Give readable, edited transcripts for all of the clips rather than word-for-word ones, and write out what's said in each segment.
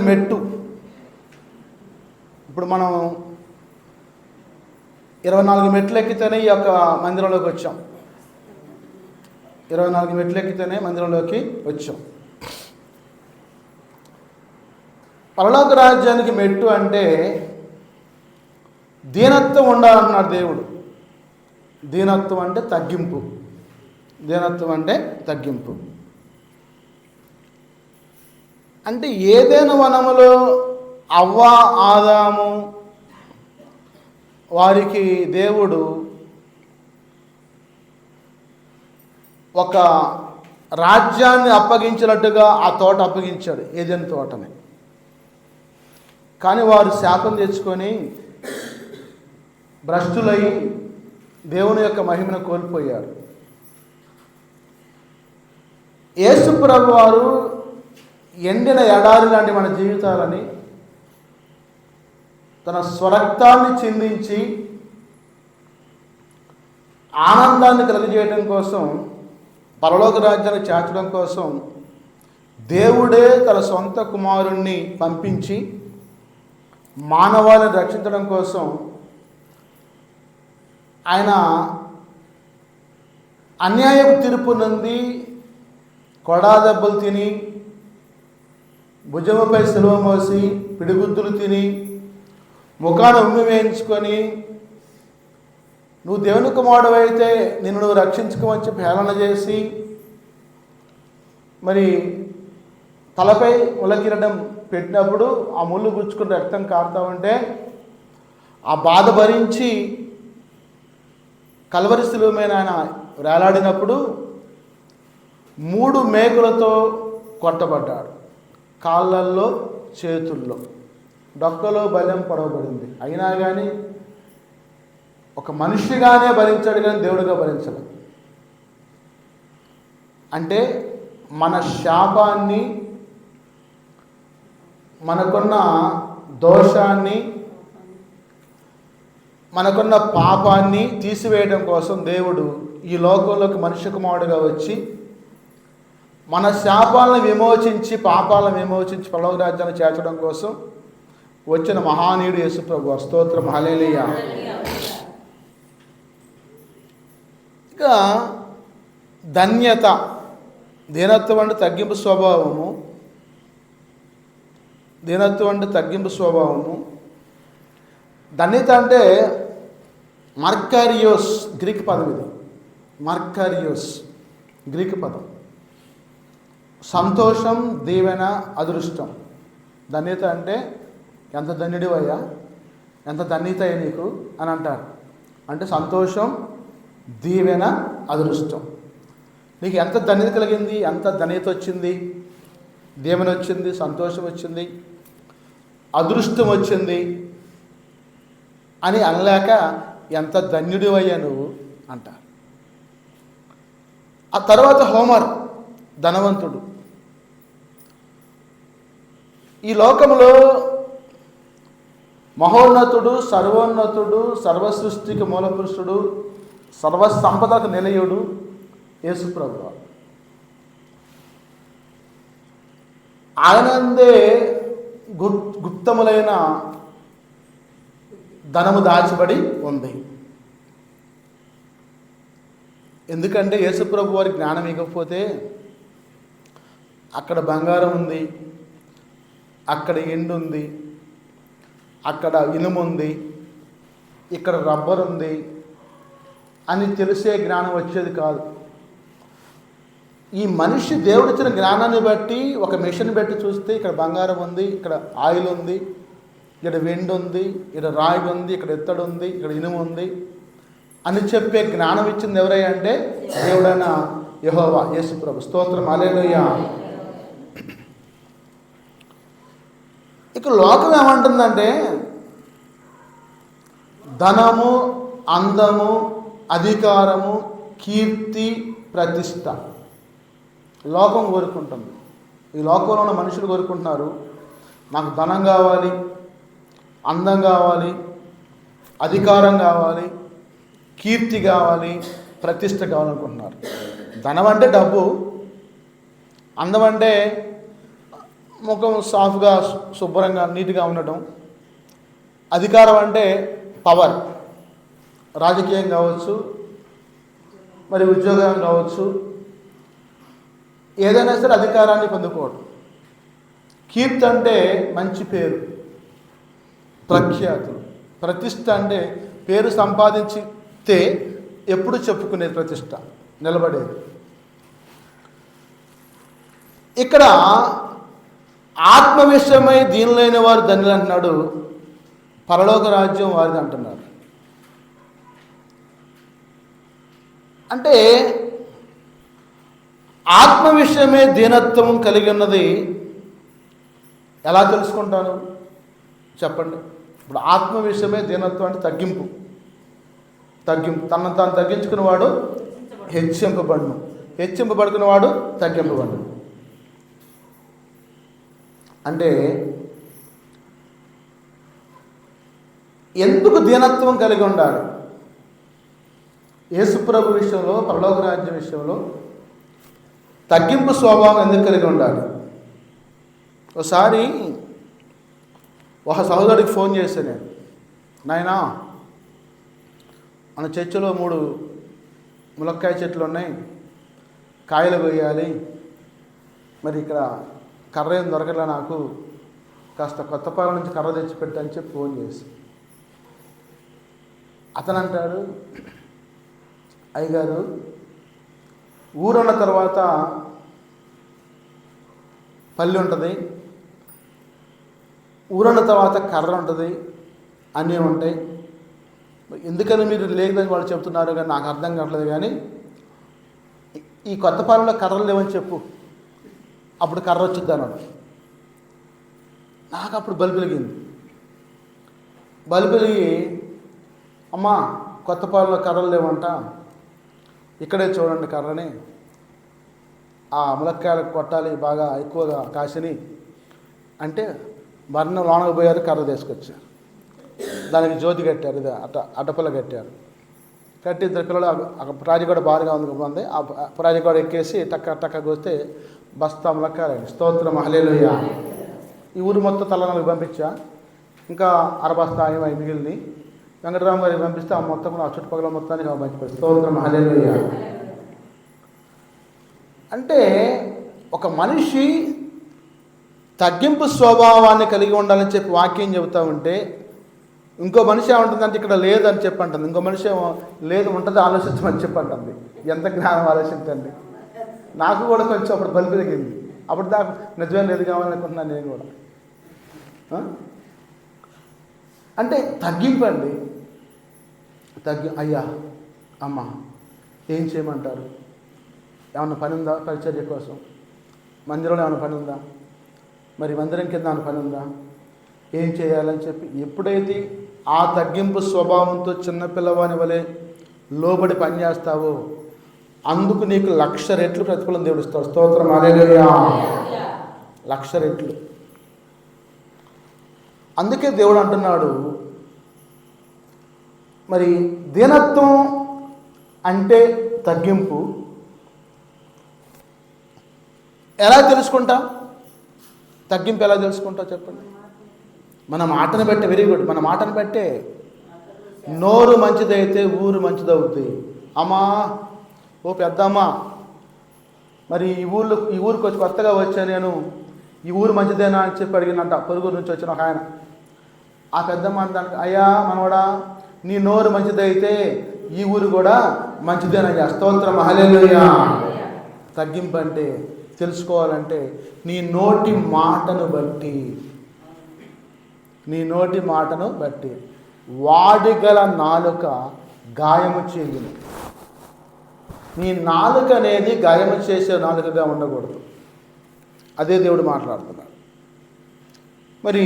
మెట్టు. ఇప్పుడు మనం 24 మెట్లు ఎక్కితేనే ఈ యొక్క మందిరంలోకి వచ్చాం. 24 మెట్లు ఎక్కితేనే మందిరంలోకి వచ్చాం. పరలోక రాజ్యానికి మెట్టు అంటే దీనత్వం ఉండాలన్నాడు దేవుడు. దీనత్వం అంటే తగ్గింపు. దీనత్వం అంటే తగ్గింపు. అంటే ఏదైనా వనములో అవ్వ ఆదాము వారికి దేవుడు ఒక రాజ్యాన్ని అప్పగించినట్టుగా ఆ తోట అప్పగించాడు, ఏదైనా తోటని. కానీ వారు శాపం తెచ్చుకొని భ్రష్టులై దేవుని యొక్క మహిమను కోల్పోయారు. యేసు ప్రభు వారు ఎండిన ఎడారి లాంటి మన జీవితాలని తన స్వరక్తాన్ని చిందించి ఆనందాన్ని కలుగజేయడం కోసం, పరలోక రాజ్యాన్ని చేర్చడం కోసం దేవుడే తన సొంత కుమారుణ్ణి పంపించి మానవాళిని రక్షించడం కోసం ఆయన అన్యాయపు తీర్పు నుండి కొడా దెబ్బలు తిని, భుజముపై సిలువ మోసి, పిడిగుద్దులు తిని, ముఖాన ఉమ్మి వేయించుకొని, నువ్వు దేవుని కుమారుడు అయితే నిన్ను నువ్వు రక్షించుకోవచ్చి హేళన చేసి, మరి తలపై ములకిరడం పెట్టినప్పుడు ఆ ముళ్ళు గుచ్చుకుని రక్తం కారుతా ఉంటే ఆ బాధ భరించి కల్వరి శిలువ మీద ఆయన వేలాడినప్పుడు 3 మేకులతో కొట్టబడ్డాడు. కాళ్ళల్లో, చేతుల్లో, డొక్కలో బలెం పొడవబడింది. అయినా కానీ ఒక మనిషిగానే భరించాడు, కానీ దేవుడిగా భరించలేదు. అంటే మన శాపాన్ని, మనకున్న దోషాన్ని, మనకున్న పాపాన్ని తీసివేయడం కోసం దేవుడు ఈ లోకంలోకి మనిషి కుమారుడుగా వచ్చి మన శాపాలను విమోచించి, పాపాలను విమోచించి పరలోక రాజ్యాన్ని చేర్చడం కోసం వచ్చిన మహానీయుడు యేసు ప్రభువు. స్తోత్రం, హల్లెలూయా. ఇంకా ధన్యత, దీనత్వం అంటే తగ్గింపు స్వభావము. దీనత్వం అంటే తగ్గింపు స్వభావము. ధన్యత అంటే మార్కారియోస్ గ్రీక్ పదం. ఇది మార్కారియోస్ గ్రీక్ పదం. సంతోషం, దీవెన, అదృష్టం. ధన్యత అంటే ఎంత ధన్యుడివయ్యా, ఎంత ధన్యత నీకు అని అంటారు. అంటే సంతోషం, దీవెన, అదృష్టం. నీకు ఎంత ధన్యత కలిగింది, ఎంత ధన్యత వచ్చింది, దీవెన వచ్చింది, సంతోషం వచ్చింది, అదృష్టం వచ్చింది అని అనలేక ఎంత ధన్యుడివయ్యా నువ్వు అంటారు. ఆ తర్వాత హోమర్ ధనవంతుడు. ఈ లోకంలో మహోన్నతుడు, సర్వోన్నతుడు, సర్వసృష్టికి మూలపురుషుడు, సర్వసంపదకు నిలయుడు యేసు ప్రభువు. ఆయనందే గుప్తములైన ధనము దాచబడి ఉంది. ఎందుకంటే యేసు ప్రభు వారి జ్ఞానం ఇవ్వకపోతే అక్కడ బంగారం ఉంది, అక్కడ ఎండు ఉంది, అక్కడ ఇనుము ఉంది, ఇక్కడ రబ్బర్ ఉంది అని తెలిసే జ్ఞానం వచ్చేది కాదు. ఈ మనిషి దేవుడిచ్చిన జ్ఞానాన్ని బట్టి ఒక మిషన్ పెట్టి చూస్తే ఇక్కడ బంగారం ఉంది, ఇక్కడ ఆయిల్ ఉంది, ఇక్కడ వెండి ఉంది, ఇక్కడ రాయి ఉంది, ఇక్కడ ఎత్తడు ఉంది, ఇక్కడ ఇనుము ఉంది అని చెప్పే జ్ఞానం ఇచ్చింది ఎవరయ్యా అంటే దేవుడైన యెహోవా, యేసు ప్రభు. స్తోత్రం, హల్లెలూయా. ఇక లోకం ఏమంటుందంటే ధనము, అందము, అధికారము, కీర్తి, ప్రతిష్ట లోకం కోరుకుంటుంది. ఈ లోకంలో ఉన్న మనుషులు కోరుకుంటున్నారు, నాకు ధనం కావాలి, అందం కావాలి, అధికారం కావాలి, కీర్తి కావాలి, ప్రతిష్ట కావాలనుకుంటున్నారు. ధనం అంటే డబ్బు, అందం అంటే ముఖం సాఫ్గా శుభ్రంగా నీట్గా ఉండటం. అధికారం అంటే పవర్, రాజకీయం కావచ్చు, మరి ఉద్యోగం కావచ్చు, ఏదైనా సరే అధికారాన్ని పొందుకోవడం. కీర్తి అంటే మంచి పేరు, ప్రఖ్యాతులు. ప్రతిష్ట అంటే పేరు సంపాదించితే ఎప్పుడు చెప్పుకునేది, ప్రతిష్ట నిలబడేది. ఇక్కడ ఆత్మ విషయమై దీనిలైన వారు ధన్యులు అంటున్నాడు, పరలోక రాజ్యం వారిది అంటున్నారు. అంటే ఆత్మ విషయమే దీనత్వం కలిగి ఉన్నది ఎలా తెలుసుకుంటాను చెప్పండి? ఇప్పుడు ఆత్మ విషయమే దీనత్వం అంటే తగ్గింపు. తనను తాను తగ్గించుకున్నవాడు హెచ్చింపబడును, హెచ్చింపబడుకున్నవాడు తగ్గింపబడును. అంటే ఎందుకు దీనత్వం కలిగి ఉండాలి? యేసుప్రభు విషయంలో, పరలోక రాజ్యం విషయంలో తగ్గింపు స్వభావం ఎందుకు కలిగి ఉండాలి? ఒకసారి ఒక సహోదరుడికి ఫోన్ చేశాను నేను, నాయనా మన చర్చిలో 3 ములక్కాయ చెట్లు ఉన్నాయి, కాయలు కొయ్యాలి, మరి ఇక్కడ కర్ర ఏం దొరకట్లా, నాకు కాస్త కొత్తపాలెం నుంచి కర్ర తెచ్చిపెట్టని చెప్పి ఫోన్ చేసి, అతను అంటాడు, అయ్యగారు ఊరన్న తర్వాత పల్లి ఉంటుంది, ఊరన్న తర్వాత కర్ర ఉంటుంది, అన్నీ ఉంటాయి, ఎందుకని మీరు లేదని వాళ్ళు చెప్తున్నారు కానీ నాకు అర్థం కావట్లేదు, కానీ ఈ కొత్తపాలెంలో కర్రలు లేవని చెప్పు, అప్పుడు కర్ర వచ్చింది అన్నాడు. నాకు అప్పుడు బల్బు వెలిగింది. బల్బు వెలిగి, అమ్మా కొత్తపాలెంలో కర్రలు లేవంట, ఇక్కడే చూడండి కర్రని, ఆ ములక్కాయలు కొట్టాలి బాగా ఎక్కువగా కాసిని అంటే మరణం లోనకు పోయారు, కర్ర తీసుకొచ్చారు, దానికి జ్యోతి కట్టారు, ఇది అడ్డపుల్ల కట్టారు. కట్టి 2 పిల్లలు ప్రాజెక్ట్ కూడా బాగా ఉంది, ఆ ప్రాజెక్ట్ కూడా ఎక్కేసి టక్క కోస్తే బస్తా ములక్కాయలు. స్తోత్రం హల్లెలూయా. ఈ ఊరు మొత్తం తల్లనలకు పంపించా, ఇంకా 6 బస్తా అవి మిగిలింది. వెంకటరామ గారికి పంపిస్తే ఆ మొత్తం ఆ చుట్టుపక్కల మొత్తానికి పంచిపోయి. స్తోత్రం హల్లెలూయా. అంటే ఒక మనిషి తగ్గింపు స్వభావాన్ని కలిగి ఉండాలని చెప్పి వాక్యం చెబుతూ ఉంటే, ఇంకో మనిషి ఏమంటుందంటే ఇక్కడ లేదని చెప్పి అంటుంది, ఇంకో మనిషి ఏమో లేదు ఉంటుంది ఆలోచించమని చెప్పి అంటుంది. ఎంత జ్ఞానం ఆలోచించండి. నాకు కూడా కొంచెం అప్పుడు బల్బు వెలిగింది. అప్పుడు దాకా నిజమే లేదు కావాలనుకుంటున్నాను నేను కూడా. అంటే తగ్గింపండి. అయ్యా అమ్మ ఏం చేయమంటారు, ఏమన్నా పని ఉందా, పరిచర్య కోసం మందిరంలో ఏమైనా పని ఉందా, మరి మందిరం కింద ఏమైనా పని ఉందా, ఏం చేయాలని చెప్పి ఎప్పుడైతే ఆ తగ్గింపు స్వభావంతో చిన్నపిల్లవాని వలె లోబడి పనిచేస్తావో అందుకు నీకు 1,00,000 రెట్లు ప్రతిఫలం దేవుడు ఇస్తాడు. స్తోత్రం హల్లెలూయా. 1,00,000 రెట్లు. అందుకే దేవుడు అంటున్నాడు, మరి దీనత్వం అంటే తగ్గింపు. ఎలా తెలుసుకుంటాం? తగ్గింపు ఎలా తెలుసుకుంటావు చెప్పండి? మన మాటను బట్టి. Very good. మన మాటను బట్టే. నోరు మంచిదైతే ఊరు మంచిదవుతుంది. అమ్మా, ఓ పెద్దమ్మ, మరి ఈ ఊరికి వచ్చి కొత్తగా వచ్చా నేను, ఈ ఊరు మంచిదేనా అని చెప్పి అడిగినంట. పొరుగురు నుంచి వచ్చిన ఒక ఆయన. ఆ పెద్దమ్మ అంటాను, అయ్యా మనవడా, నీ నోరు మంచిదైతే ఈ ఊరు కూడా మంచిదేనయ్యా. స్తోత్రం హల్లెలూయా. తగ్గింపు అంటే తెలుసుకోవాలంటే నీ నోటి మాటను బట్టి, నీ నోటి మాటను బట్టి. వాడిగల నాలుక గాయము చేయును. నీ నాలుక అనేది గాయము చేసే నాలుకగా ఉండకూడదు. అదే దేవుడు మాట్లాడుతున్నాడు. మరి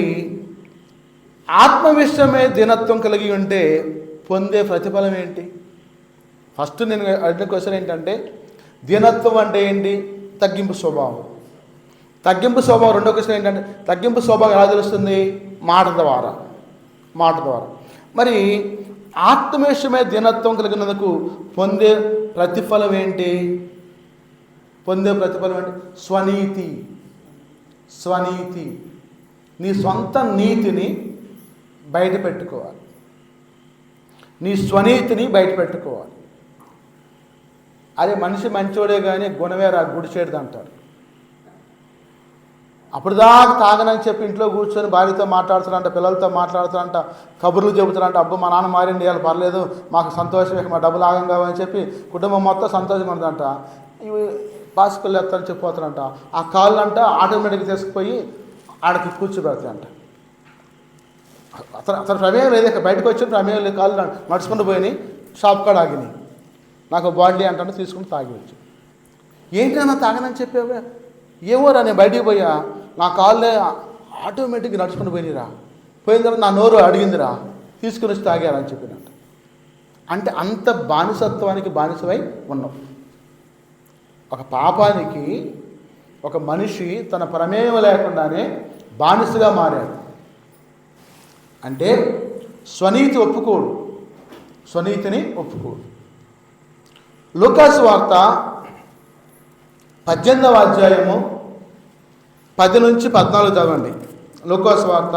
ఆత్మవిషయమే దీనత్వం కలిగి ఉంటే పొందే ప్రతిఫలం ఏంటి? ఫస్ట్ నేను అడిగిన క్వశ్చన్ ఏంటంటే, దీనత్వం అంటే ఏంటి? తగ్గింపు స్వభావం. తగ్గింపు స్వభావం. రెండో క్వశ్చన్ ఏంటంటే, తగ్గింపు స్వభావం ఎలా తెలుస్తుంది? మాట ద్వారా. మరి ఆత్మవిషయమే దీనత్వం కలిగినందుకు పొందే ప్రతిఫలం ఏంటి? స్వనీతి. స్వనీతి. నీ సొంత నీతిని బయట పెట్టుకోవాలి. నీ స్వనీతిని బయట పెట్టుకోవాలి. అదే మనిషి మంచోడే కానీ గుణవేరా గుడిచేడు అంటారు. అప్పుడు దాకా తాగనని చెప్పి ఇంట్లో కూర్చొని భార్యతో మాట్లాడుతారంట, పిల్లలతో మాట్లాడుతారంట, కబుర్లు చెబుతారంట. అబ్బో మా నాన్న మారిండి, వాళ్ళు పర్లేదు, మాకు సంతోషమే, మా డబ్బులు ఆగం కావని చెప్పి కుటుంబం మొత్తం సంతోషంగా ఉందంట. ఇవి బాసుకళ్ళు ఎత్తారని చెప్పిపోతారంట. ఆ కాళ్ళు అంట ఆటోమేటిక్గా తీసుకుపోయి ఆడకి కూర్చోబెడతాయంట. అతను ప్రమేయం లేదు, బయటకు వచ్చిన ప్రమేయం లేదు, కాళ్ళు నడుచుకుంటూ పోయినాయి, షాప్ కాడ ఆగినాయి. నాకు బాడీ అంటాను తీసుకుని తాగి వచ్చి, ఏంటి అన్న తాగనని చెప్పావే? ఏమోరా, నేను బయటికి పోయా, నా కాళ్ళే ఆటోమేటిక్గా నడుచుకుని పోయినరా, పోయిన తర్వాత నా నోరు అడిగిందిరా, తీసుకుని వచ్చి తాగారని చెప్పినట్టు. అంటే అంత బానిసత్వానికి బానిసమై ఉన్నాం. ఒక పాపానికి ఒక మనిషి తన ప్రమేయం లేకుండానే బానిసగా మారాడు. అంటే స్వనీతి ఒప్పుకోడు, స్వనీతిని ఒప్పుకోడు. లూకాసు వార్త 18వ అధ్యాయము 10 నుంచి 14 చదవండి. లూకాసు వార్త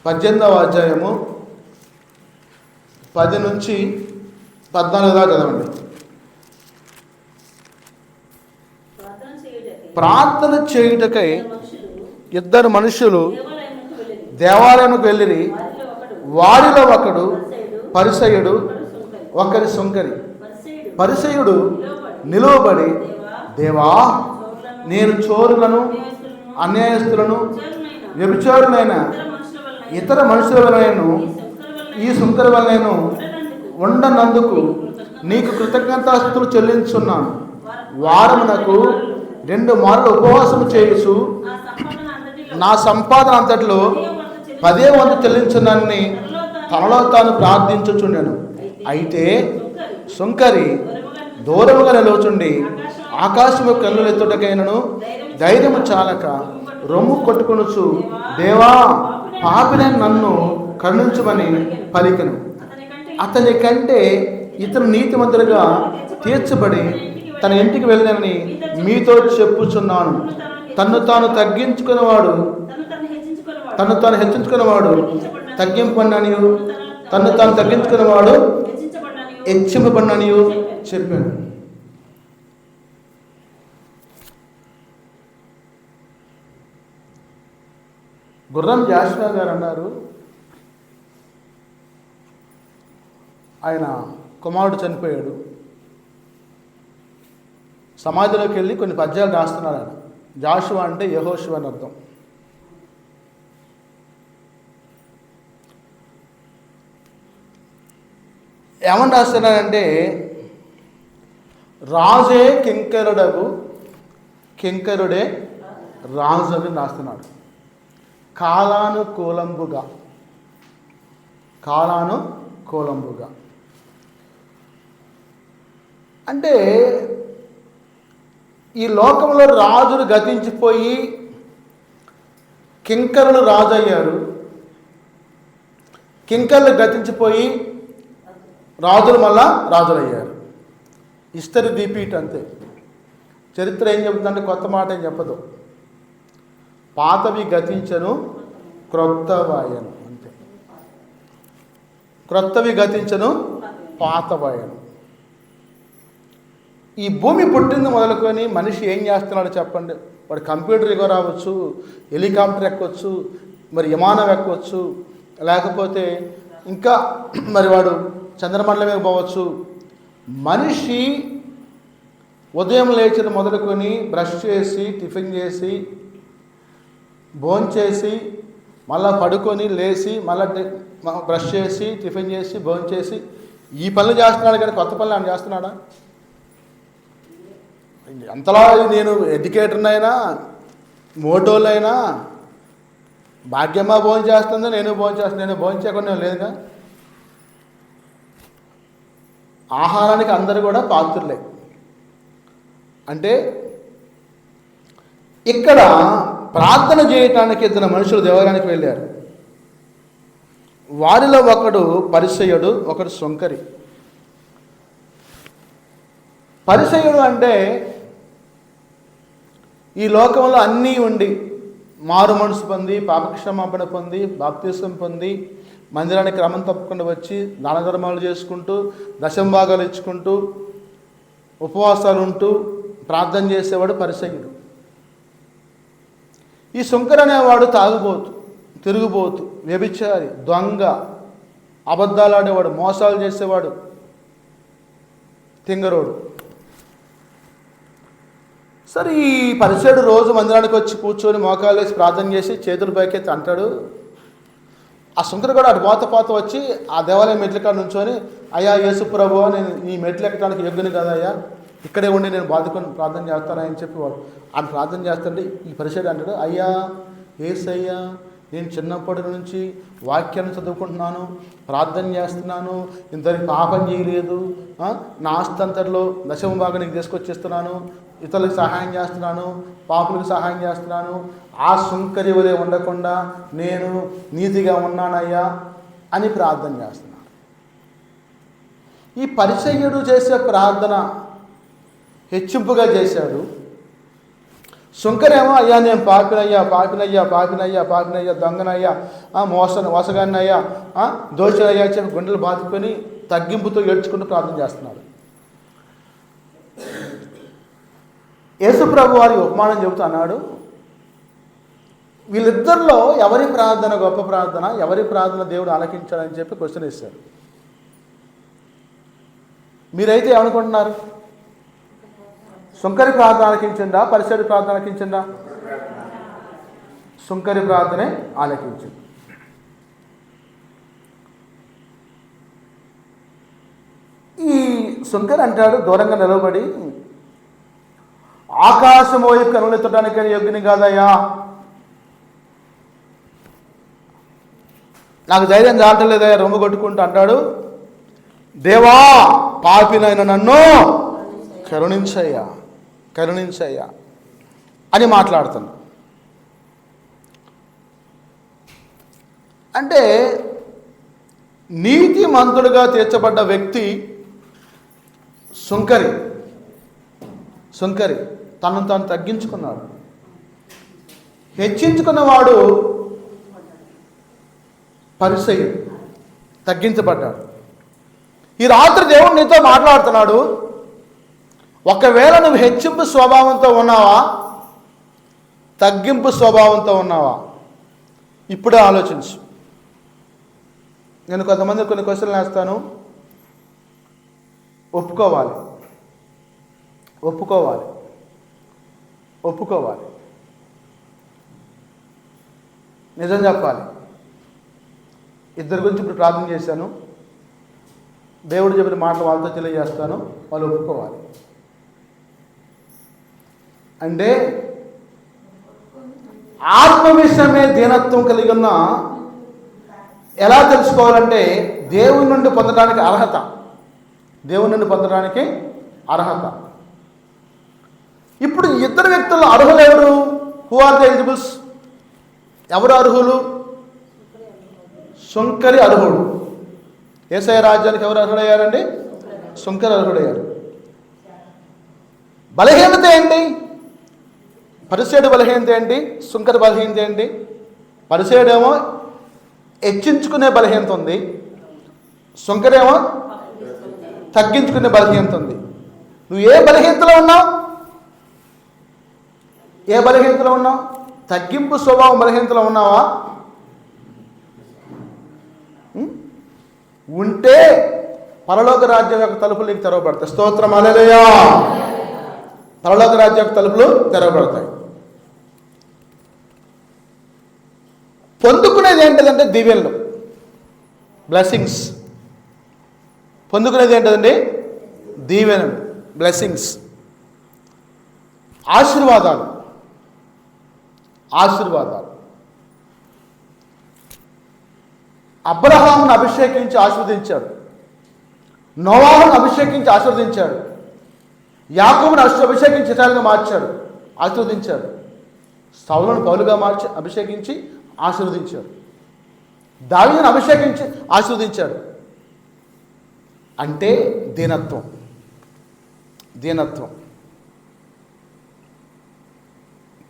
18వ అధ్యాయము 10 నుంచి 14 దాకా చదవండి. ప్రార్థన చేయుటకై ఇద్దరు మనుషులు దేవాలయంకు వెళ్ళిరి. వారిలో ఒకడు పరిసయ్యుడు, ఒకరి సుంకరి. పరిసయ్యుడు నిలువబడి, దేవా, నేను చోరులను, అన్యాయస్తులను, వ్యభిచారులైన ఇతర మనుషుల వలన ఈ సుంకరి వలన ఉండనందుకు నీకు కృతజ్ఞతాస్తుతులు చెల్లించున్నాను. వారమునకు 2 మార్లు ఉపవాసము చేయుచు నా సంపాదన అంతట్లో 10వ వంతు చెల్లించునని తనలో తాను ప్రార్థించుచుండెను. అయితే సుంకరి దూరముగా నిలుచుండి ఆకాశము కన్నులెత్తుటకైనను ధైర్యము చాలక రొమ్ము కొట్టుకొనుచు, దేవా, పాపినైన నన్ను కరుణించమని పలికెను. అతని కంటే ఇతను నీతిమంతులుగా తీర్చబడి తన ఇంటికి వెళ్ళనని మీతో చెప్పుచున్నాను. తన్ను తాను తగ్గించుకునేవాడు తగ్గింపబడిననియు, తన్ను తాను తగ్గించుకునేవాడు హెచ్చింపబడిననియు చెప్పాను. గుర్రం జాషువా గారు అన్నారు, ఆయన కుమారుడు చనిపోయాడు, సమాధిలోకి వెళ్ళి కొన్ని పద్యాలు రాస్తున్నాడు. ఆయన జాషువా అంటే యెహోషువ అని అర్థం. ఏమని రాస్తున్నాడంటే, రాజే కింకరుడగు కింకరుడే రాజు అని రాస్తున్నాడు. కాలానుకూలంబుగా అంటే ఈ లోకంలో రాజులు గతించిపోయి కింకరులు రాజు అయ్యారు. కింకరులు గతించిపోయి రాజులు మళ్ళా రాజులయ్యారు. హిస్టరీ రిపీట్ అంతే. చరిత్ర ఏం చెబుతుందంటే కొత్త మాట ఏం చెప్పదు. పాతవి గతించను, క్రొత్తవాయను అంతే. క్రొత్తవి గతించను, పాతవాయను. ఈ భూమి పుట్టింది మొదలుకొని మనిషి ఏం చేస్తున్నాడో చెప్పండి. వాడు కంప్యూటర్ ఎగ రావచ్చు, హెలికాప్టర్ ఎక్కొచ్చు, మరి విమానం ఎక్కొచ్చు, లేకపోతే ఇంకా మరి వాడు చంద్రమండలం మీద పోవచ్చు. మనిషి ఉదయం లేచిన మొదలుకొని బ్రష్ చేసి, టిఫిన్ చేసి, భోంచేసి, మళ్ళీ పడుకొని లేచి మళ్ళీ బ్రష్ చేసి, టిఫిన్ చేసి, భోంచేసి, ఈ పనులు చేస్తున్నాడు. కానీ కొత్త పనులు ఆయన చేస్తున్నాడా? అంతలా నేను ఎడ్యుకేటర్నైనా, మోటోలైనా, భాగ్యమ్మ భోజనం చేస్తుంది, నేను భోజనం చేస్తాను. నేను భోజనం చేయకుండా లేదుగా. ఆహారానికి అందరూ కూడా పాత్రులే. అంటే ఇక్కడ ప్రార్థన చేయటానికి 2 మనుషులు దేవాలయానికి వెళ్ళారు. వారిలో ఒకడు పరిసయ్యుడు, ఒకడు సుంకరి. పరిసయ్యుడు అంటే ఈ లోకంలో అన్నీ ఉండి మారు మనసు పొంది పాపక్షమాపణ పొంది బాప్తిసం పొంది మందిరానికి క్రమం తప్పకుండా వచ్చి దాన ధర్మాలు చేసుకుంటూ దశంభాగాలు ఇచ్చుకుంటూ ఉపవాసాలు ఉంటూ ప్రార్థన చేసేవాడు పరిసయ్యుడు. ఈ సుంకర్ అనేవాడు తాగుబోతు, తిరుగుబోతు, వ్యభిచారి, దొంగ, అబద్ధాలు ఆడేవాడు, మోసాలు చేసేవాడు, తింగరోడు. సరే ఈ పరిసయుడు రోజు మందిరానికి వచ్చి కూర్చొని మోకాలు వేసి ప్రార్థన చేసి చేతులు పైకెత్తి అంటాడు. ఆ సుంకరు కూడా అటు పోత వచ్చి ఆ దేవాలయం మెట్ల కాడ నుంచొని, అయ్యా యేసు ప్రభువా, నేను ఈ మెట్లు ఎక్కడానికి యోగ్యుని కదా అయ్యా, ఇక్కడే ఉండి నేను బాదుకొని ప్రార్థన చేస్తానని చెప్పేవాడు. ఆయన ప్రార్థన చేస్తుంటే ఈ పరిసయుడు అంటాడు, అయ్యా యేసయ్యా, నేను చిన్నప్పటి నుంచి వాక్యాన్ని చదువుకుంటున్నాను, ప్రార్థన చేస్తున్నాను, ఇంతవరకు పాపం చేయలేదు, నా ఆస్తి అంతట్లో దశమ భాగం నీకు తీసుకొచ్చేస్తున్నాను, ఇతరులకు సహాయం చేస్తున్నాను, పాపులకు సహాయం చేస్తున్నాను, ఆ సుంకరి వలె ఉండకుండా నేను నీతిగా ఉన్నానయ్యా అని ప్రార్థన చేస్తున్నాను. ఈ పరిసయ్యుడు చేసే ప్రార్థన హెచ్చింపుగా చేశాడు. సుంకరేమో, అయ్యా నేను పాపినయ్యా, దొంగనయ్యా, మోసగాన్నయ్యా, దోషనయ్యా చెప్పి గుండెలు బాదుకొని తగ్గింపుతో ఏడ్చుకుంటూ ప్రార్థన చేస్తున్నాడు. యేసుప్రభు వారి ఉపమానం చెబుతూ అన్నాడు, వీళ్ళిద్దరిలో ఎవరి ప్రార్థన గొప్ప ప్రార్థన, ఎవరి ప్రార్థన దేవుడు ఆలకించాడని చెప్పి క్వశ్చన్ ఇస్తారు. మీరైతే ఏమనుకుంటున్నారు? సుంకరి ప్రార్థన ఆలకించిందా, పరిసయుడి ప్రార్థన ఆలకించిందా? సుంకరి ప్రార్థనే ఆలకించింది. ఈ సుంకరి అంటాడు దూరంగా నిలబడి, ఆకాశం వైపు కనులెత్తడానికి యోగ్యుని కాదయ్యా, నాకు ధైర్యం చాలలేదయ్యా, రొమ్ము కొట్టుకుంటూ అంటాడు, దేవా పాపినైన నన్ను కరుణించయ్యా అని మాట్లాడుతాను. అంటే నీతిమంతుడుగా తీర్చబడ్డ వ్యక్తి సుంకరి తనను తాను తగ్గించుకున్నాడు. హెచ్చించుకున్నవాడు పరిసయ్యుడు, తగ్గించబడ్డాడు. ఈ రాత్రి దేవుడు నీతో మాట్లాడుతున్నాడు. ఒకవేళ నువ్వు హెచ్చింపు స్వభావంతో ఉన్నావా, తగ్గింపు స్వభావంతో ఉన్నావా, ఇప్పుడే ఆలోచించు. నేను కొంతమంది కొన్ని క్వశ్చన్లు వేస్తాను, ఒప్పుకోవాలి, నిజం చెప్పాలి. ఇద్దరి గురించి ఇప్పుడు ప్రార్థన చేశాను, దేవుడు చెప్పిన మాటలు వాళ్ళతో తెలియజేస్తాను, వాళ్ళు ఒప్పుకోవాలి. అంటే ఆత్మ విషయమే దీనత్వం కలిగి ఉన్న ఎలా తెలుసుకోవాలంటే దేవుని నుండి పొందడానికి అర్హత. ఇప్పుడు ఇద్దరు వ్యక్తులు అర్హులు ఎవరు? Who are the eligibles? ఎవరు అర్హులు? సుంకరి అర్హుడు. యేసయ్య రాజ్యానికి ఎవరు అర్హుడయ్యారండి? సుంకరి అర్హుడయ్యారు. బలహీనత ఏంటి? పరిసయుడు బలహీనత ఏంటి? సుంకరి బలహీనత ఏంటి? పరిసయుడేమో హెచ్చించుకునే బలహీనత ఉంది, సుంకరేమో తగ్గించుకునే బలహీనత ఉంది. నువ్వు ఏ బలహీనతలో ఉన్నావు? తగ్గింపు స్వభావం బలహీనతలో ఉన్నావా? ఉంటే పరలోక రాజ్యం యొక్క తలుపులు నీకు తెరవబడతాయి. స్తోత్రం హల్లెలూయా. పరలోక రాజ్యం యొక్క తలుపులు తెరవబడతాయి. పొందుకునేది ఏంటంటే దీవెనలు, బ్లెస్సింగ్స్. పొందుకునేది ఏంటండి? దీవెనలు, బ్లెస్సింగ్స్, ఆశీర్వాదాలు. అబ్రహామును అభిషేకించి ఆశీర్వదించాడు, నోవాహును అభిషేకించి ఆశీర్వదించాడు, యాకోబును అభిషేకించి ఇతరులుగా మార్చాడు, ఆశీర్వదించాడు, సౌలును పౌలుగా మార్చి అభిషేకించి ఆశీర్వదించాడు, దావీదును అభిషేకించి ఆశీర్వదించాడు. అంటే దీనత్వం.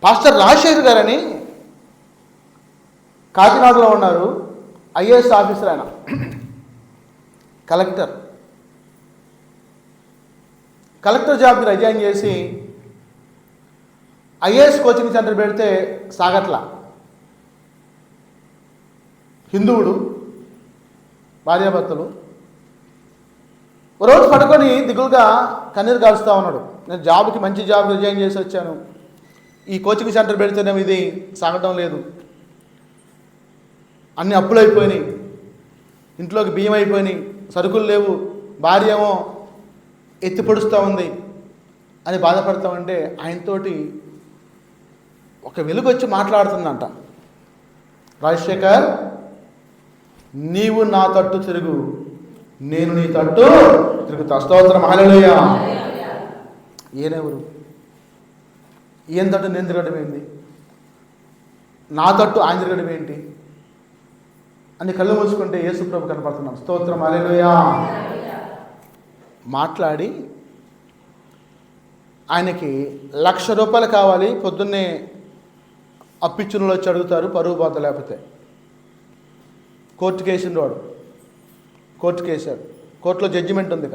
పాస్టర్ రాజశేఖర్ గారని కాకినాడలో ఉన్నారు. ఐఏఎస్ ఆఫీసర్ ఆయన, కలెక్టర్ జాబ్కి రిజైన్ చేసి ఐఏఎస్ కోచింగ్ సెంటర్ పెడితే సాగట్లా. హిందువుడు, భార్యాభర్తలు. రోజు పడుకొని దిగులుగా కన్నీరు కాలుస్తూ ఉన్నాడు. నేను జాబ్కి, మంచి జాబ్ రిజైన్ చేసి వచ్చాను, ఈ కోచింగ్ సెంటర్ పెడితేనేమో ఇది సాగడం లేదు, అన్ని అప్పులు అయిపోయినాయి, ఇంట్లోకి బియ్యం అయిపోయినాయి, సరుకులు లేవు, భార్య ఏమో ఎత్తి పొడుస్తూ ఉంది అని బాధపడతా ఉంటే ఆయనతోటి ఒక వెలుగు వచ్చి మాట్లాడుతుందంట. రాజశేఖర్, నీవు నా తట్టు తిరుగు, నేను నీ తట్టు తిరుగుతా. స్తోత్రం, హల్లెలూయా. ఈయనెవరు? ఈయన తట్టు నేను తిరగడం ఏంటి, నా తట్టు ఆయన తిరగడం ఏంటి అని కళ్ళు మూసుకుంటే యేసు ప్రభు కనపడుతున్నాడు. స్తోత్రం, హల్లెలూయా. మాట్లాడి ఆయనకి ₹1,00,000 కావాలి, పొద్దున్నే అప్పిచ్చునులు వచ్చి అడుగుతారు, పరువు బాధ లేకపోతే. కోర్టుకు వేసిండు వాడు, కోర్టుకు వేశాడు. కోర్టులో జడ్జిమెంట్ ఉంది,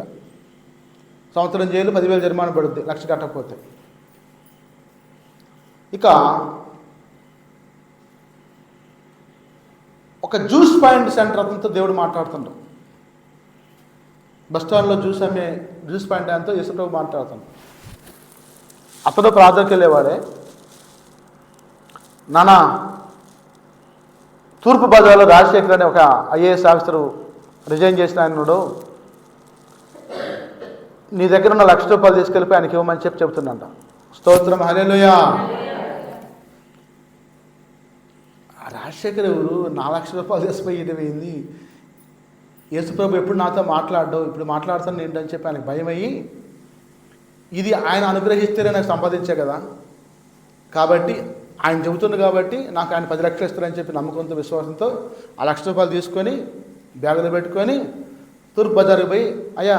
సంవత్సరం జైలు, 10,000 జరిమానా పడుద్ది ₹1,00,000 కట్టకపోతే. ఇక ఒక జ్యూస్ పాయింట్ సెంటర్ అతనితో దేవుడు మాట్లాడుతుంటాడు. బస్టాండ్లో జ్యూస్ పాయింట్ ఆయనతో యేసుప్రభు మాట్లాడుతాడు. అతను ప్రార్థనకి వెళ్ళేవాడే. నానా, తూర్పు బజార్లో రాజశేఖర్ అనే ఒక ఐఏఎస్ ఆఫీసరు రిజైన్ చేసిన ఆయనడు, నీ దగ్గర ఉన్న ₹1,00,000 తీసుకెళ్ళిపోయి ఆయనకి ఇవ్వమని చెప్తుందంట. స్తోత్రం, హల్లెలూయా. రాజశేఖర్ ఎవరు? ₹4,00,000 తీసుకుపోయి ఏంది? యేసుప్రభు ఎప్పుడు నాతో మాట్లాడడం, ఇప్పుడు మాట్లాడుతాను ఏంటని చెప్పి ఆయనకు భయం అయ్యి, ఇది ఆయన అనుగ్రహిస్తేనే నాకు సంపాదించే కదా, కాబట్టి ఆయన చెబుతుంది కాబట్టి నాకు ఆయన 10 లక్షలు ఇస్తారని చెప్పి నమ్మకంతో, విశ్వాసంతో ఆ ₹1,00,000 తీసుకొని బ్యాగులో పెట్టుకొని తూర్పు బజార్కి పోయి, అయ్యా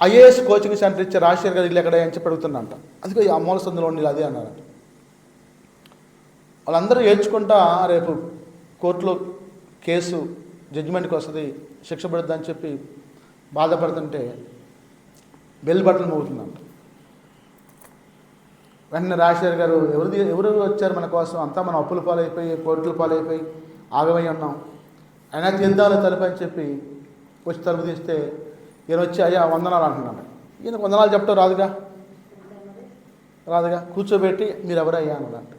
ఐఏఎస్ కోచింగ్ సెంటర్ ఇచ్చే రాజశేఖర్ గారు ఇల్లు ఎక్కడ అని చెప్పి అడుగుతున్నంట. అందుకే ఆ మూల సందులో ఉండి అదే అన్నారంట. వాళ్ళందరూ ఏడ్చుకుంటా రేపు కోర్టులో కేసు జడ్జిమెంట్కి వస్తుంది, శిక్ష పడుతుందని చెప్పి బాధపడుతుంటే బెల్ బటన్ మోగుతుందంట. వెంటనే రాజశేఖర్ గారు, ఎవరు వచ్చారు మన కోసం, అంతా మనం అప్పుల పాలైపోయి, కోర్టుల పాలైపోయి ఆగమై ఉన్నాం, అయినా తీద్దాంలో తలుపు అని చెప్పి వచ్చి తలుపు తీస్తే ఈయన వచ్చి, అయ్యా వందనాలు అంటున్నాడు. ఈయనకు వందనాలు చెప్పడం రాదుగా, కూర్చోబెట్టి మీరు ఎవరయ్యా అన్నాడంట.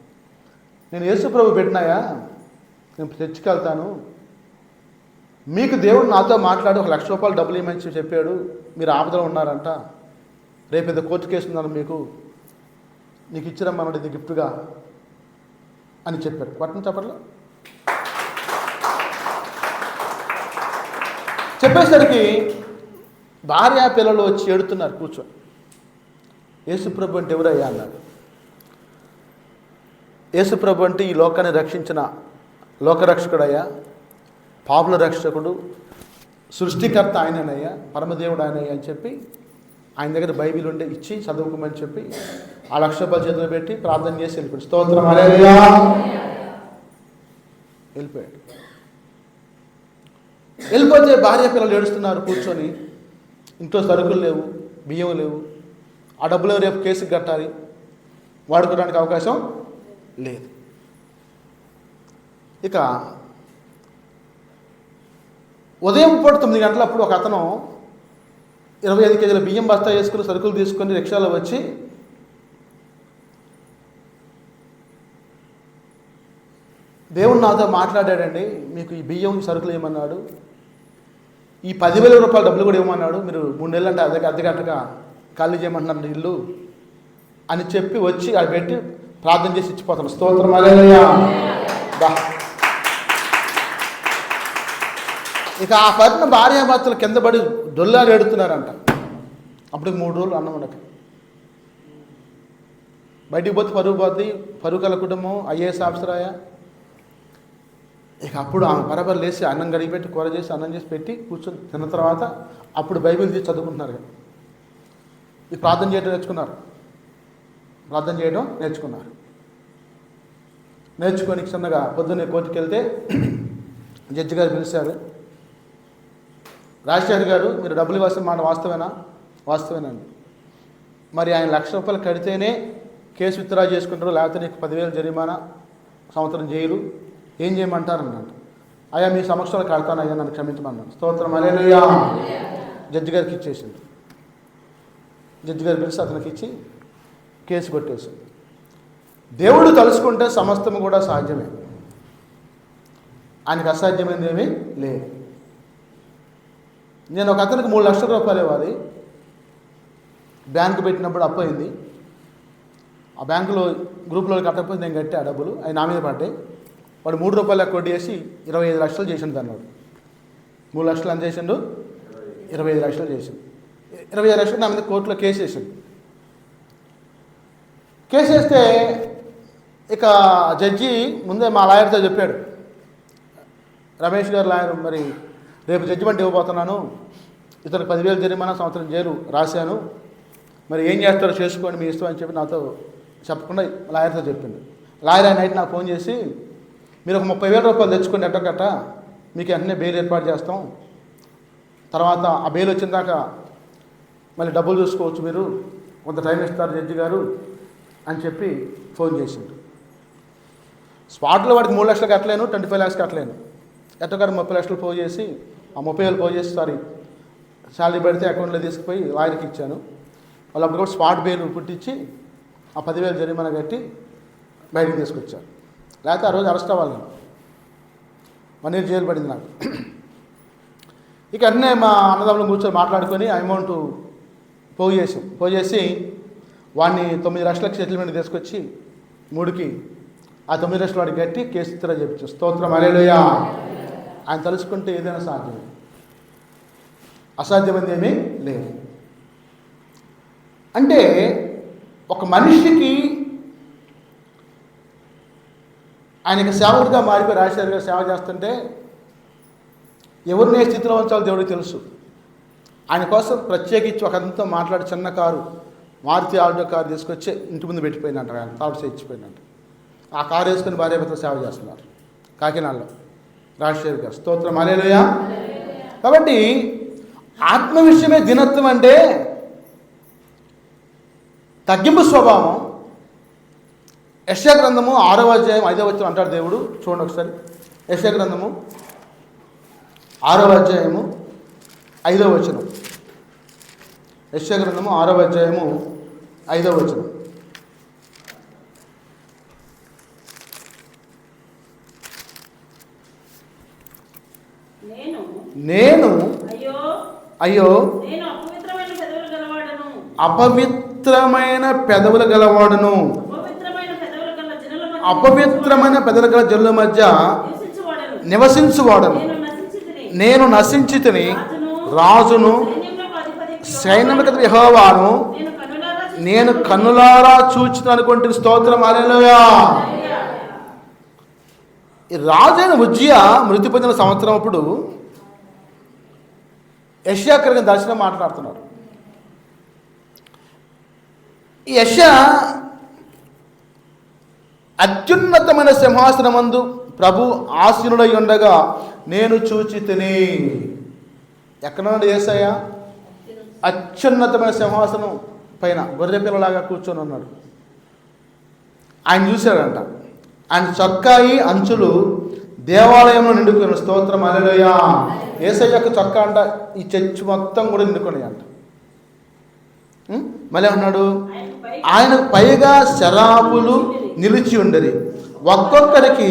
నేను యేసుప్రభు పెట్టినాయా, నేను తెచ్చుకెళ్తాను, మీకు దేవుడు నాతో మాట్లాడి ₹1,00,000 డబ్బులు ఇవ్వమని చెప్పాడు, మీరు ఆపదలో ఉన్నారంట, రేపు ఏదో కోర్టు కేసు ఉన్నాను, నీకు ఇచ్చిరమ్మన్నాడు ఇది గిఫ్ట్గా అని చెప్పారు. పట్టణం చెప్పట్లా చెప్పేసరికి భార్య పిల్లలు వచ్చి ఏడుతున్నారు కూర్చొని. యేసుప్రభు అంటే ఎవరయ్యా అన్నారు. యేసుప్రభు అంటే ఈ లోకాన్ని రక్షించిన లోకరక్షకుడయ్యా, పాపుల రక్షకుడు, సృష్టికర్త ఆయననయ్యా, పరమదేవుడు ఆయనయ్యా అని చెప్పి ఆయన దగ్గర బైబిల్ ఉండే ఇచ్చి చదువుకోమని చెప్పి ఆ ₹1,00,000 చేతులు పెట్టి ప్రార్థన చేసి వెళ్ళిపోయాడు. స్తోత్రం, హల్లెలూయా. వెళ్ళిపోతే భార్య పిల్లలు ఏడుస్తున్నారు కూర్చొని. ఇంట్లో సరుకులు లేవు, బియ్యం లేవు, ఆ డబ్బులు రేపు కేసుకి కట్టాలి, వాడుకోవడానికి అవకాశం లేదు. ఇక ఉదయం పూట 9 గంటలప్పుడు ఒక అతను 25 కేజీల బియ్యం బస్తా వేసుకుని సరుకులు తీసుకొని రిక్షాలో వచ్చి, దేవుడు నాతో మాట్లాడాడండి, మీకు ఈ బియ్యం సరుకులు ఏమన్నాడు, ఈ ₹10,000 డబ్బులు కూడా ఇవ్వమన్నాడు, మీరు 3 నెలలు అంటే అద్దె గంటగా ఖాళీ చేయమంటున్నారు ఇల్లు అని చెప్పి వచ్చి అది పెట్టి ప్రార్థన చేసి ఇచ్చిపోతాను. స్తోత్రం, హల్లెలూయా. ఇక ఆ పట్టిన భార్యాభర్తలు కింద పడి డొల్లాలు ఏడుతున్నారంట. అప్పుడు 3 రోజులు అన్నం ఉండక బయటికి పోతే పరుగు పోద్ది, పరుగు కల కుటుంబం, ఐఏఎస్ ఆఫీసర్ అయ్యా. ఇక అప్పుడు ఆమె బరాబర్ లేచి అన్నం కడిగి పెట్టి, కూర చేసి అన్నం చేసి పెట్టి కూర్చొని తిన్న తర్వాత అప్పుడు బైబిల్ తీసి చదువుకుంటున్నారు. ఇది ప్రార్థన చేయడం నేర్చుకున్నారు. నేర్చుకొని చిన్నగా పొద్దున్నే కోర్టుకు వెళ్తే జడ్జి గారు పిలిచారు. రాజశేఖర్ గారు, మీరు డబ్బులు ఇవ్వాల్సిన మాట వాస్తవేనా? వాస్తవేనండి. మరి ఆయన ₹1,00,000 కడితేనే కేసు విత్డ్రా చేసుకుంటారు, లేకపోతే నీకు 10,000 జరిమానా, సంవత్సరం జైలు, ఏం చేయమంటారు అన్నాడు. అయ్యా మీ సమక్షంలో కడతాను అయ్యా, నన్ను క్షమించమన్నాను. స్తోత్రం హల్లెలూయా. జడ్జి గారికి ఇచ్చేసింది. జడ్జి గారు పిలిచి అతనికి ఇచ్చి కేసు కొట్టేసింది. దేవుడు తలుసుకుంటే సమస్తము కూడా సాధ్యమే. ఆయనకు అసాధ్యమైనది ఏమీ లేదు. నేను ఒక అతనికి ₹3,00,000 ఇవ్వాలి. బ్యాంకు పెట్టినప్పుడు అప్పు అయింది. ఆ బ్యాంకులో గ్రూప్లో కట్టకపోతే నేను కట్టే ఆ డబ్బులు అవి నా మీద పడ్డాయి. వాడు ₹3 కొట్టి చేసి 25 లక్షలు చేసిండు. అన్నాడు 3 లక్షలు ఎంత చేసిండు? 25 లక్షలు చేసిండు. 25 లక్షలు నా మీద కోర్టులో కేసు వేసిండు. కేసు వేస్తే ఇక జడ్జి ముందే మా లాయర్తో చెప్పాడు, రమేష్ గారు లాయర్, మరి రేపు జడ్జిమెంట్ ఇవ్వబోతున్నాను, ఇతనికి 10,000 జరిమానా, సంవత్సరం జైలు రాశాను, మరి ఏం చేస్తారో చేసుకోండి మీ ఇష్టం అని చెప్పి నాతో చెప్పకుండా లాయర్తో చెప్పింది. లాయర్ ఆయన నైట్ నాకు ఫోన్ చేసి, మీరు ఒక ₹30,000 తెచ్చుకోండి ఎట్టకట్ట, మీకు వెంటనే బెయిల్ ఏర్పాటు చేస్తాం, తర్వాత ఆ బెయిల్ వచ్చిన దాకా మళ్ళీ డబ్బులు చూసుకోవచ్చు, మీరు కొంత టైం ఇస్తారు జడ్జి గారు అని చెప్పి ఫోన్ చేసిండు. స్పాట్లో వాడికి 3 లక్షలు కట్టలేను, 25 lakhs కట్టలేను. ఎట్టగారు 30 లక్షలు పోగు చేసి, ఆ 30,000 పోగు చేసి శాలరీ పెడితే అకౌంట్లో తీసుకుపోయి లాయర్కి ఇచ్చాను. వాళ్ళు అప్పుడు కూడా స్పాట్ బెయిల్ పుట్టించి ఆ 10,000 జరిమానా కట్టి బయటకు తీసుకొచ్చారు. లేకపోతే ఆ రోజు అరెస్ట్ అవ్వాలి. 1 year జైలు పడింది నాకు. ఇక అన్నీ మా అన్నదమ్ములు కూర్చొని మాట్లాడుకొని ఆ అమౌంట్ పోగు చేసి వాడిని 9 లక్షలకు సెటిల్మెంట్ తీసుకొచ్చి 3కి ఆ 9 లక్షలు వాడికి కట్టి కేసు విత్డ్రా చేయించాం. స్తోత్రం హల్లెలూయా. ఆయన తలుచుకుంటే ఏదైనా సాధ్యమే, అసాధ్యమైనది ఏమీ లేదు. అంటే ఒక మనిషికి ఆయనకి సేవకుడిగా మారిపోయి రాజశేఖర్ గారు సేవ చేస్తుంటే ఎవరిని ఏ స్థితిలో ఉంచాలో దేవుడికి తెలుసు. ఆయన కోసం ప్రత్యేకించి ఒక అతనితో మాట్లాడి చిన్న కారు, మారుతి ఆల్టో కారు తీసుకొచ్చి ఇంటి ముందు పెట్టిపోయినట్టు, ఆయన తాడు ఇచ్చిపోయినట్టు. ఆ కారు వేసుకుని భార్యాభర్తలు సేవ చేస్తున్నారు కాకినాడలో రాజశేఖర్ గారు. స్తోత్రం హల్లెలూయా. కాబట్టి ఆత్మ విషయమే దినత్వం అంటే తగ్గింపు స్వభావం. యెషయా గ్రంథము 6వ అధ్యాయం 5వ వచనం అంటాడు దేవుడు. చూడండి ఒకసారి. యెషయా గ్రంథము 6వ అధ్యాయము 5వ వచనం. యెషయా గ్రంథము 6వ అధ్యాయము 5వ వచనం. నేను అయ్యో అపవిత్రమైన పెదవులు గలవాడును, అపవిత్రమైన పెదవుల గల జనుల మధ్య నివసించువాడను, నేను నశించితిని, రాజును సైన్యములకు యెహోవాను నేను కన్నులారా చూచితిని అనుకుంటున్న. స్తోత్రం హల్లెలూయా. ఈ రాజైన ఉజ్జియా మృతి పొందిన సంవత్సరం అప్పుడు యెషయా కలిగిన దర్శనం మాట్లాడుతున్నారు. ఈ యెషయా అత్యున్నతమైన సింహాసనమందు ప్రభు ఆసీనుడై ఉండగా నేను చూచితిని. ఎక్కడున్నాడు యేసయ్య? అత్యున్నతమైన సింహాసనం పైన గొర్రె పిల్లలాగా కూర్చొని ఉన్నాడు. ఆయన చూశాడంట. ఆయన చొక్కాయి అంచులు దేవాలయంలో నిండుకుని. స్తోత్రం హల్లెలూయా. యేసయ్య యొక్క చొక్కా అంట ఈ చర్చ్ మొత్తం కూడా నిండుకుని అంట. మళ్ళీ అన్నాడు, ఆయన పైగా శరాపులు నిలిచి ఉండేది, ఒక్కొక్కరికి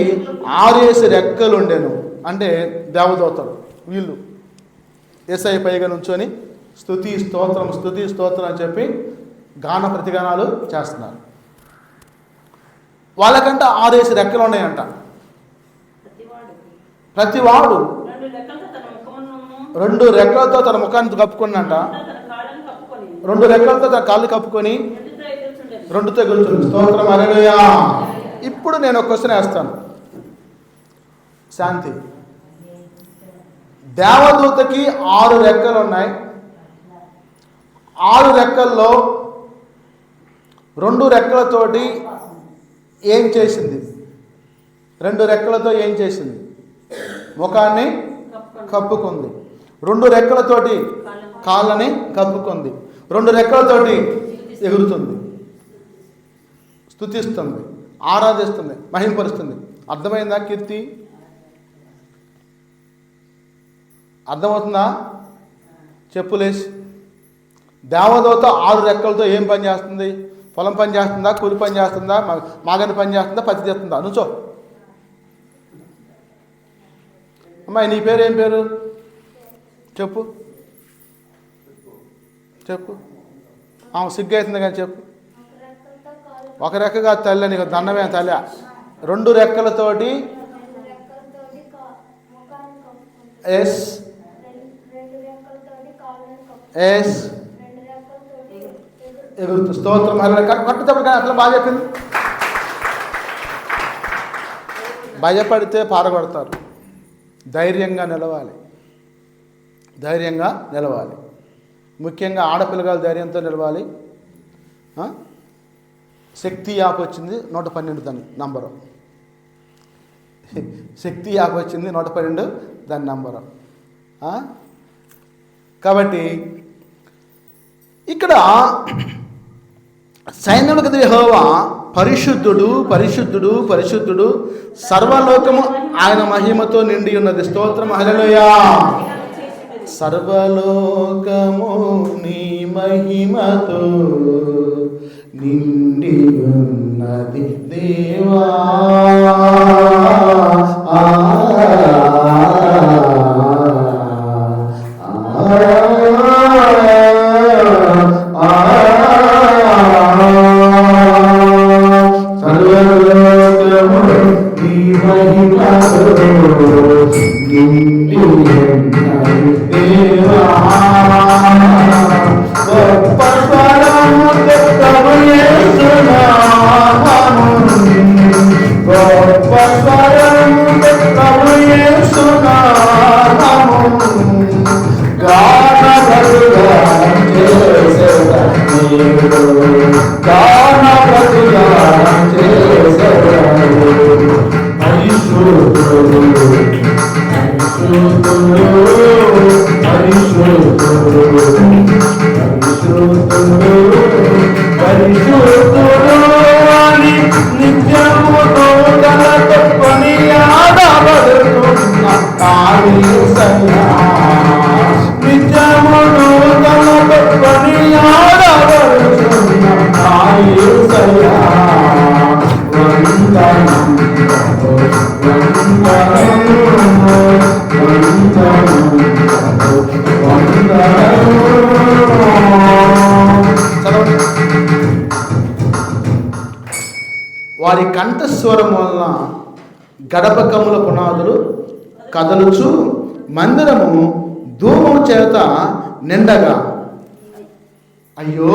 6 రెక్కలు ఉండేను. అంటే దేవదూతలు వీళ్ళు యేసయ్య పైగా నుంచొని స్తుతి స్తోత్రం అని చెప్పి గాన ప్రతిగానాలు చేస్తున్నారు. వాళ్ళకంట 6 రెక్కలు ఉన్నాయంట. ప్రతివాడు 2 రెక్కలతో తన ముఖాన్ని కప్పుకున్నంట, 2 రెక్కలతో తన కాళ్ళు కప్పుకొని 2తో కూర్చుంది. స్తోత్రం హల్లెలూయా. ఇప్పుడు నేను ఒక క్వశ్చన్ వేస్తాను. శాంతి, దేవదూతకి 6 రెక్కలు ఉన్నాయి. 6 రెక్కల్లో 2 రెక్కలతోటి ఏం చేసింది? 2 రెక్కలతో ఏం చేసింది? ముఖాన్ని కప్పుకుంది. 2 రెక్కలతోటి కాళ్ళని కప్పుకుంది. 2 రెక్కలతోటి ఎగురుతుంది, స్తుతిస్తుంది, ఆరాధిస్తుంది, మహింపరుస్తుంది. అర్థమైందా కీర్తి? అర్థమవుతుందా? చెప్పులేసి దేవదూత 6 రెక్కలతో ఏం పని చేస్తుంది? పొలం పని చేస్తుందా? కూలి పని చేస్తుందా? మాగని పని చేస్తుందా? పత్తి చేస్తుందా? నుంచో. అమ్మాయి నీ పేరు ఏం పేరు? చెప్పు చెప్పు. సిగ్గు అవుతుంది కానీ చెప్పు. 1 రెక్క కాదు తల్లి, నీకు దండమే తల్లి. 2 రెక్కలతోటి ఎస్ ఎస్ ఎగురుతూ స్తోత్రం. కట్టుతప్పుడు కానీ అట్లా బాగా చెప్పింది. భయపడితే పారగొడతారు. ధైర్యంగా నిలవాలి, ధైర్యంగా నిలవాలి. ముఖ్యంగా ఆడపిల్లగాలు ధైర్యంతో నిలవాలి. శక్తి యాప్ వచ్చింది 112 దాని నంబరు. శక్తి యాప్ వచ్చింది 112 దాని నంబరు. కాబట్టి ఇక్కడ సైన్యములకు యెహోవా పరిశుద్ధుడు, పరిశుద్ధుడు, పరిశుద్ధుడు, సర్వలోకము ఆయన మహిమతో నిండి ఉన్నది. స్తోత్రం, హల్లెలూయా. సర్వలోకము నీ మహిమతో నిండి ఉన్నది దేవా. వారి కంఠస్వరం వలన గడపకముల పునాదులు కదలుచు మందిరము ధూమము చేత నిండగా, అయ్యో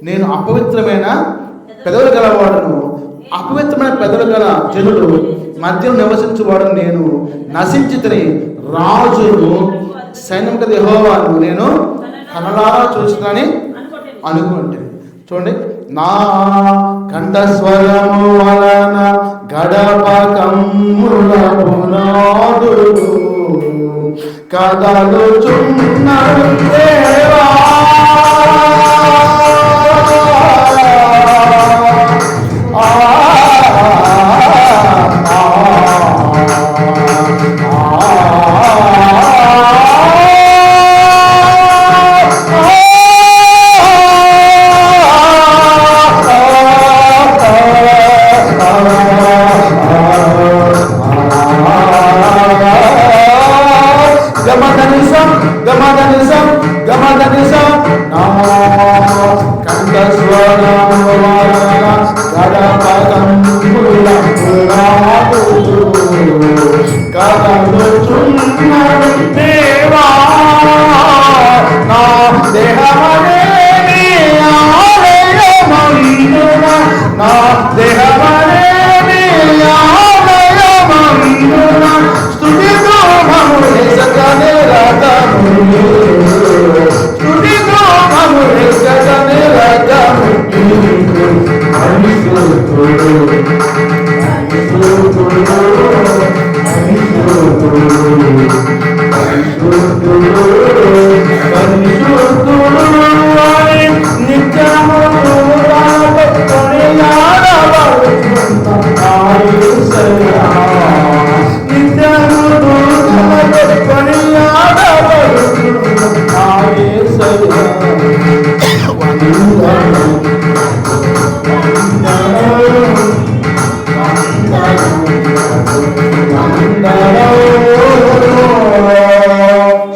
నేను అపవిత్రమైన పెదవులు గలవాడును, అపవిత్రమైన పెదవులు గల జనులు మధ్యలో నివసించువాడు నేను, నశించితిని, రాజును సైన్యములకు యెహోవాను నేను కనులారా చూస్తానని అనుకుంటే. చూడండి, నా కంఠస్వరము వలన గడపకముల పునాదులు కదలుచున్నవి దేవా.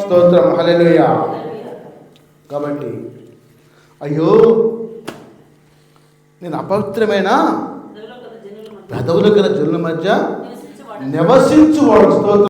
స్తోత్రం, హల్లెలూయా. కాబట్టి అయ్యో నేను అపవిత్రమైన పెదవులు గల జనుల మధ్య నివసించువాడు. స్తోత్రం.